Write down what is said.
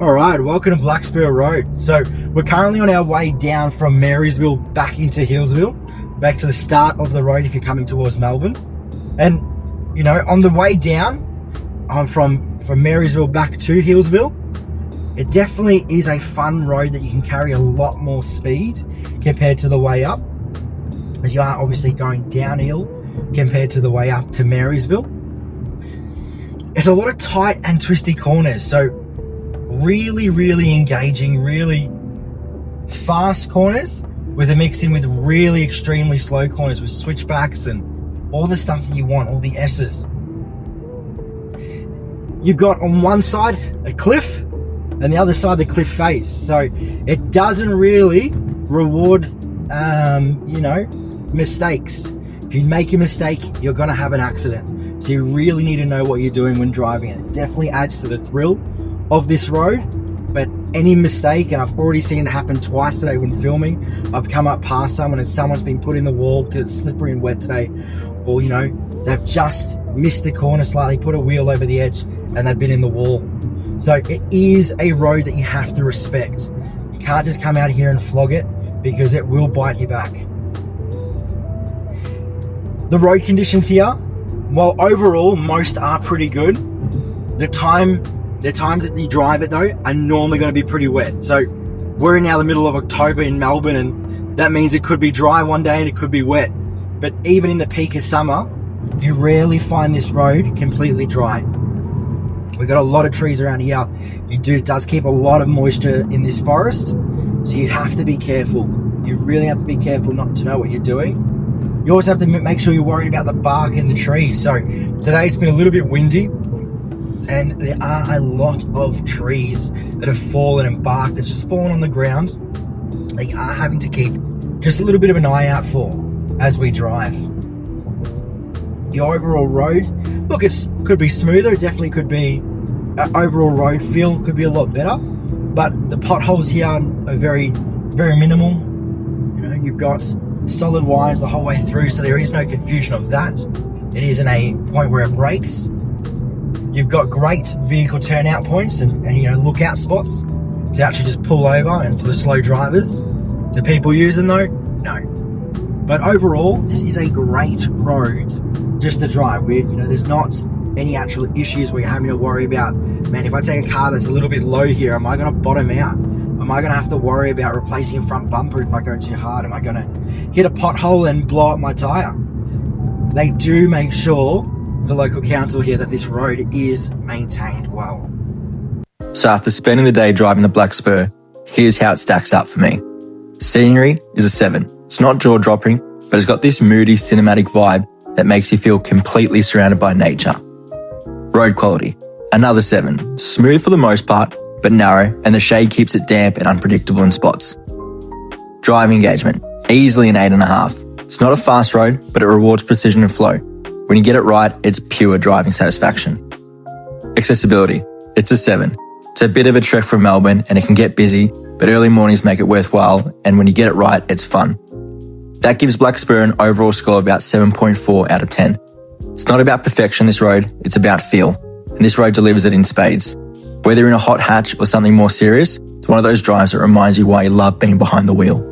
All right, welcome to Black Spur Road. So we're currently on our way down from Marysville back into Hillsville, back to the start of the road if you're coming towards Melbourne. And you know, on the way down, from Marysville back to Hillsville, it definitely is a fun road that you can carry a lot more speed compared to the way up, as you are obviously going downhill compared to the way up to Marysville. It's a lot of tight and twisty corners, so really engaging, really fast corners with a mix in with really extremely slow corners with switchbacks and all the stuff that you want, all the S's. You've got on one side a cliff and the other side the cliff face, so it doesn't really reward mistakes. If you make a mistake, you're gonna have an accident, so you really need to know what you're doing when driving it. It definitely adds to the thrill of this road, but any mistake, and I've already seen it happen twice today when filming. I've come up past someone and someone's been put in the wall because it's slippery and wet today, or they've just missed the corner slightly, put a wheel over the edge, and they've been in the wall. So it is a road that you have to respect. You can't just come out here and flog it, because it will bite you back. The road conditions here, while overall most are pretty good, the times that you drive it though are normally going to be pretty wet. So we're in now the middle of October in Melbourne, and that means it could be dry one day and it could be wet. But even in the peak of summer, you rarely find this road completely dry. We've got a lot of trees around here. It does keep a lot of moisture in this forest, so you have to be careful. You really have to be careful not to know what you're doing. You also have to make sure you're worried about the bark and the trees. So today it's been a little bit windy, and there are a lot of trees that have fallen and bark that's just fallen on the ground that you are having to keep just a little bit of an eye out for as we drive. The overall road, look, it could be smoother. It definitely could be, overall road feel could be a lot better, but the potholes here are very minimal. You've got solid wires the whole way through, so there is no confusion of that. It isn't a point where it breaks. You've got great vehicle turnout points and lookout spots to actually just pull over, and for the slow drivers. Do people use them though? No. But overall, this is a great road just to drive. There's not any actual issues where you're having to worry about, man, if I take a car that's a little bit low here, am I going to bottom out? Am I going to have to worry about replacing a front bumper if I go too hard? Am I going to hit a pothole and blow up my tyre? They do make sure, the local council here, that this road is maintained well. So after spending the day driving the Black Spur, here's how it stacks up for me. Scenery is a 7. It's not jaw-dropping, but it's got this moody cinematic vibe that makes you feel completely surrounded by nature. Road quality, another 7. Smooth for the most part, but narrow, and the shade keeps it damp and unpredictable in spots. Driving engagement, easily an 8.5. It's not a fast road, but it rewards precision and flow. When you get it right, it's pure driving satisfaction. Accessibility, it's a 7. It's a bit of a trek from Melbourne and it can get busy, but early mornings make it worthwhile, and when you get it right, it's fun. That gives Black Spur an overall score of about 7.4 out of 10. It's not about perfection, this road, it's about feel, and this road delivers it in spades. Whether in a hot hatch or something more serious, it's one of those drives that reminds you why you love being behind the wheel.